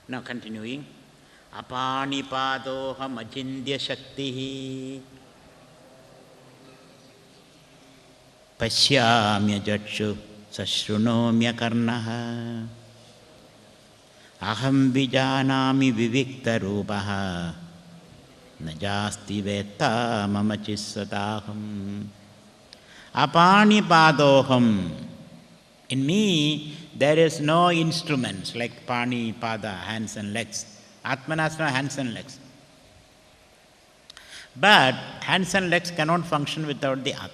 Now continuing. Apanipadoham ajindya shaktihi pashyamya jakshu sashrunomya karnaha aham vijanami vivikta rupaha najasti vetta mama chisataham. Apanipadoham. In me, there is no instruments like pani, pada, hands and legs. Atman has no hands and legs. But hands and legs cannot function without the Atma.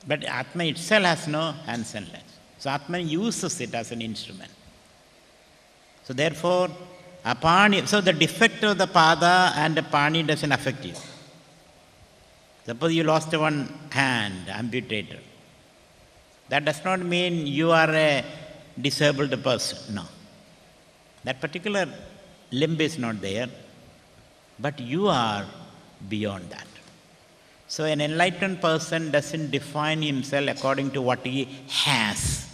But Atma itself has no hands and legs. So Atman uses it as an instrument. So therefore, so the defect of the pada and the pani doesn't affect you. Suppose you lost one hand, amputated. That does not mean you are a disabled person. No. That particular limb is not there, but you are beyond that. So an enlightened person doesn't define himself according to what he has.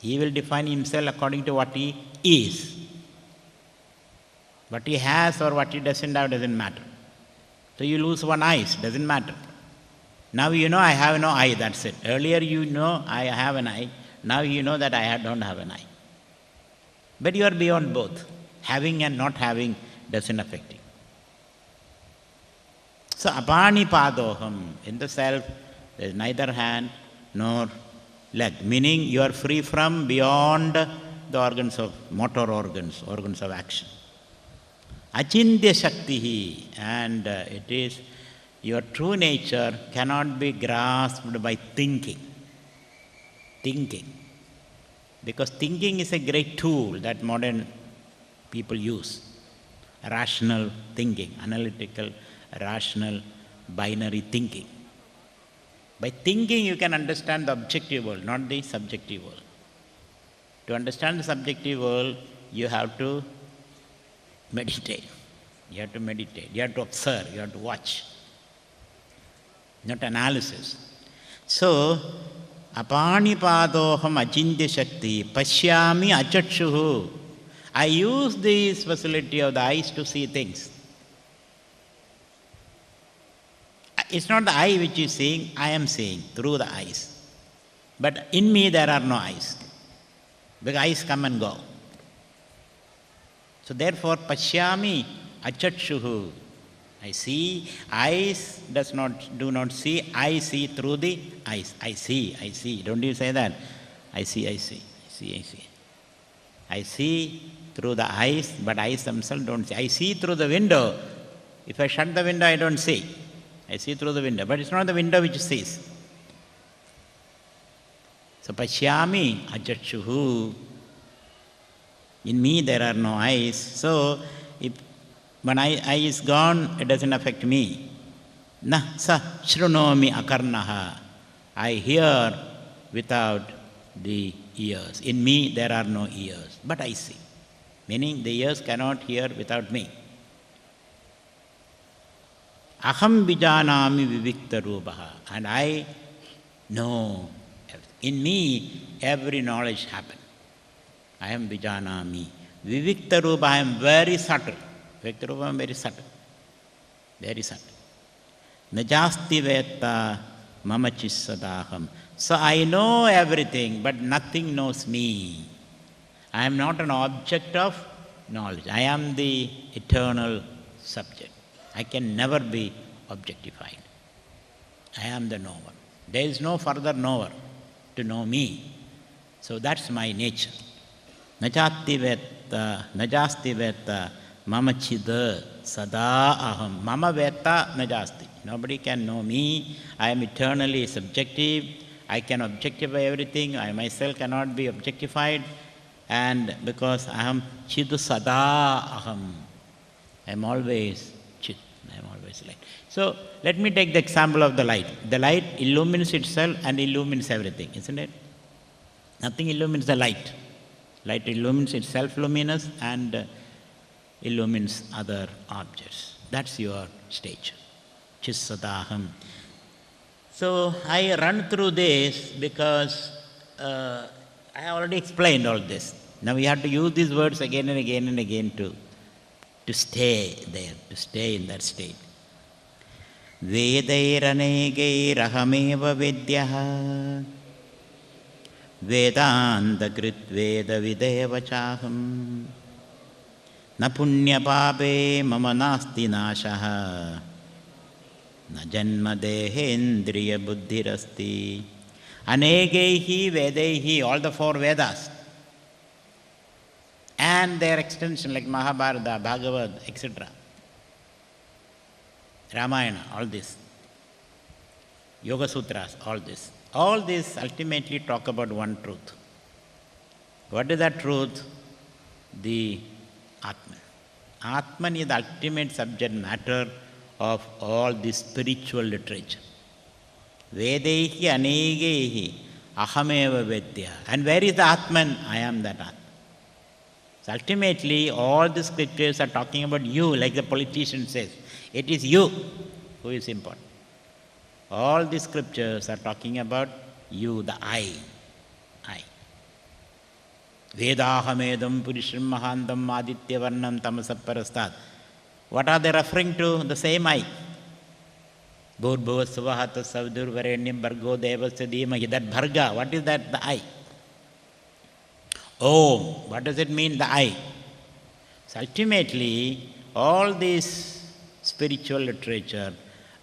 He will define himself according to what he is. What he has or what he doesn't have doesn't matter. So you lose one eye, doesn't matter. Now you know I have no eye, that's it. Earlier you know I have an eye, now you know that I don't have an eye. But you are beyond both. Having and not having doesn't affect you. So apanipadoham, in the self, there is neither hand nor leg. Meaning you are free from beyond the organs of, motor organs of action. Achintya shaktihi, and it is your true nature cannot be grasped by thinking. Because thinking is a great tool that modern people use. Rational thinking, analytical, rational, binary thinking. By thinking you can understand the objective world, not the subjective world. To understand the subjective world, you have to meditate. You have to observe, you have to watch. Not analysis. So, apanipadoham achintya shakti pashyami achakshuhu. I use this facility of the eyes to see things. It's not the eye which is seeing, I am seeing through the eyes. But in me there are no eyes. Because eyes come and go. So therefore, pashyami achakshuhu. I see, eyes do not see, I see through the eyes. I see. Don't you say that? I see. I see through the eyes, but eyes themselves don't see. I see through the window. If I shut the window, I don't see. I see through the window, but it's not the window which sees. So pashyami achakshuhu. In me there are no eyes. So if when eye is gone, it doesn't affect me. Na sa shrunomi akarnaha. I hear without the ears. In me there are no ears, but I see. Meaning the ears cannot hear without me. Aham vijanami vivikta rupaha. And I know everything. In me every knowledge happens. I am vijanami. Vivikta rupa, I am very subtle. Vivikta rupa, I am very subtle. Very subtle. Najasti vetta mama chissadaham. So I know everything, but nothing knows me. I am not an object of knowledge. I am the eternal subject. I can never be objectified. I am the knower. There is no further knower to know me. So that's my nature. Najasti vetta mama chida sada aham. Mama vetta najasti. Nobody can know me. I am eternally subjective. I can objectify everything. I myself cannot be objectified. And because I am chid sada aham, I am always chid. I am always light. So let me take the example of the light. The light illumines itself and illumines everything, isn't it? Nothing illumines the light. Light illumines itself luminous and illumines other objects. That's your stage. Chissadaham. So I run through this because I have already explained all this. Now we have to use these words again and again and again to stay there, to stay in that state. Vedairanegairahameva vidyah Vedantagrit Veda Videva Chaham Na punya pape mama nasti nashaha Na janma dehendriya buddhirasti. Anegehi Vedehi, all the four Vedas and their extension like Mahabharata, Bhagavad, etc. Ramayana, all this. Yoga Sutras, all this. All this ultimately talk about one truth. What is that truth? The Atman. Atman is the ultimate subject matter of all this spiritual literature. Vedehi anegehi ahameva vedya. And where is the Atman? I am that Atman. So ultimately, all the scriptures are talking about you, like the politician says. It is you who is important. All the scriptures are talking about you, the I. I. Vedahamedam Purisham Mahandam Aditya Varnam Tamasaparastad. What are they referring to? The same I. Bhurbhuva Suvahata Savdur Varenyam Bhargo Devasya Dhimahi. That Bharga, what is that? The I. Om, what does it mean? The I. So ultimately, all these spiritual literature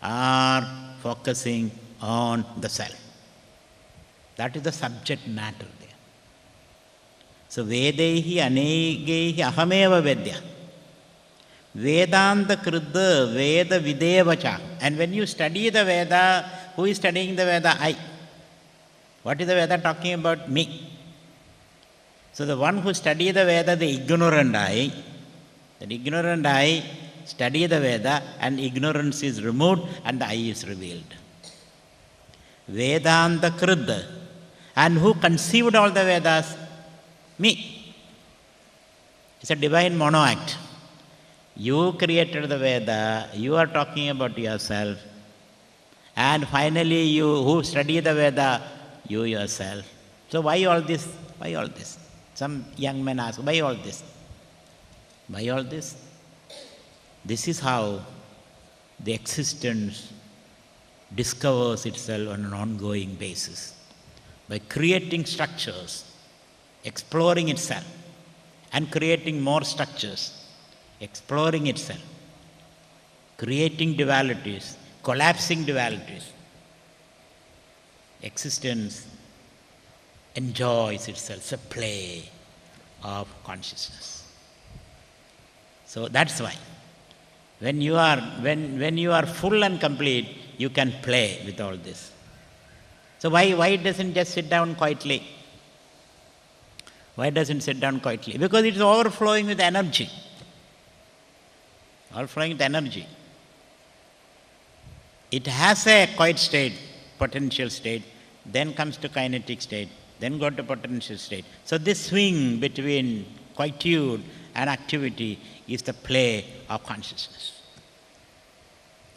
are focusing on the self. That is the subject matter there. So Vedehi anegehi ahameva vedya. Vedanta kridha Veda videvacha. And when you study the Veda, who is studying the Veda? I. What is the Veda talking about? Me. So the one who study the Veda, the ignorant I, that ignorant I study the Veda and ignorance is removed and the I is revealed. Vedanta kridha. And who conceived all the Vedas? Me. It's a divine monoact. You created the Veda, you are talking about yourself, and finally you who study the Veda, you yourself. So why all this? Why all this? Some young men ask, why all this? Why all this? This is how the existence discovers itself on an ongoing basis. By creating structures, exploring itself, and creating more structures, exploring itself, creating dualities, collapsing dualities. Existence enjoys itself. It's a play of consciousness. So that's why when you are full and complete, you can play with all this. So why it doesn't just sit down quietly? Why doesn't sit down quietly? Because it's overflowing with energy. Overflowing with energy. It has a quiet state, potential state, then comes to kinetic state, then go to potential state. So this swing between quietude and activity is the play of consciousness.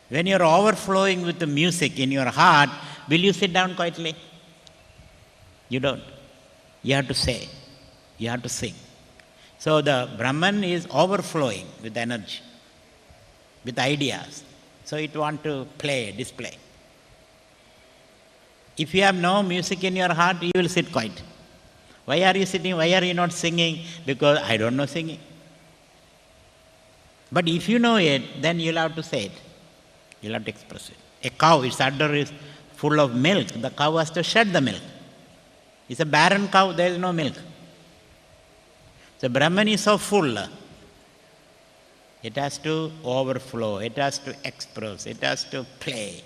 When you're overflowing with the music in your heart, will you sit down quietly? You don't. You have to say. You have to sing. So the Brahman is overflowing with energy, with ideas. So it wants to play, display. If you have no music in your heart, you will sit quiet. Why are you sitting? Why are you not singing? Because I don't know singing. But if you know it, then you'll have to say it. You'll have to express it. A cow, its udder is full of milk. The cow has to shed the milk. It's a barren cow, there is no milk. So Brahman is so full. It has to overflow. It has to express. It has to play.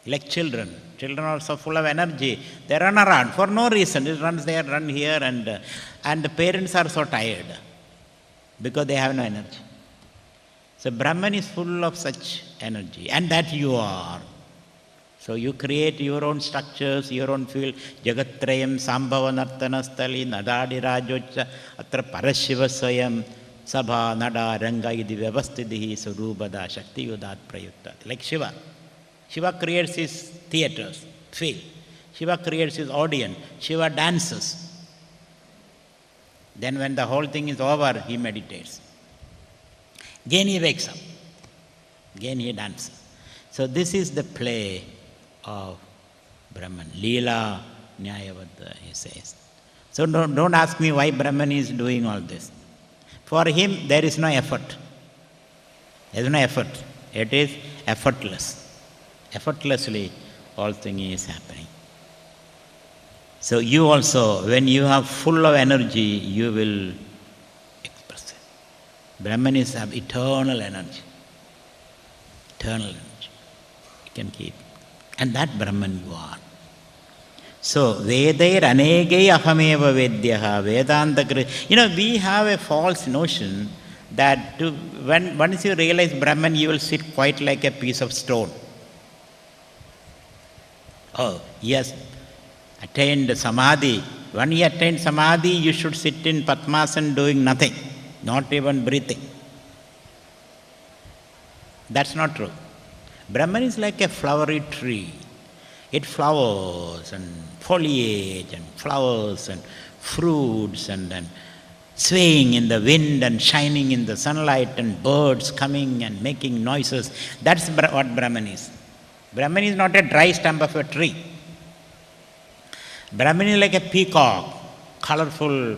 Like children. Children are so full of energy. They run around for no reason. It runs there, run here, and the parents are so tired because they have no energy. So Brahman is full of such energy, and that you are. So you create your own structures, your own field. Jagatrayam sambhava nartanastali nadadi rajocha atra parashiva swayam sabha nada ranga idi vyavasthidihi surubada shakti yudat prayutta. Like Shiva. Shiva creates his theatres, field. Shiva creates his audience. Shiva dances. Then when the whole thing is over, he meditates. Again he wakes up. Again he dances. So this is the play of Brahman. Leela Nyayavadha, he says. So don't ask me why Brahman is doing all this. For him, there is no effort. There is no effort. It is effortless. Effortlessly, all thing is happening. So you also, when you are full of energy, you will express it. Brahman is of eternal energy. Eternal energy. You can keep. And that Brahman you are. So, Vedair Anegai Ahameva Vedyaha, Vedanta. We have a false notion that once you realize Brahman, you will sit quite like a piece of stone. Oh, he has attained Samadhi. When he attained Samadhi, you should sit in Padmasana doing nothing, not even breathing. That's not true. Brahman is like a flowery tree. It flowers and foliage and flowers and fruits and then swaying in the wind and shining in the sunlight and birds coming and making noises. That's what Brahman is. Brahman is not a dry stump of a tree. Brahman is like a peacock, colorful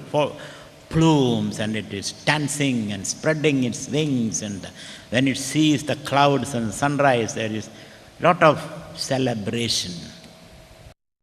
plumes, and it is dancing and spreading its wings, and when it sees the clouds and sunrise, there is a lot of celebration.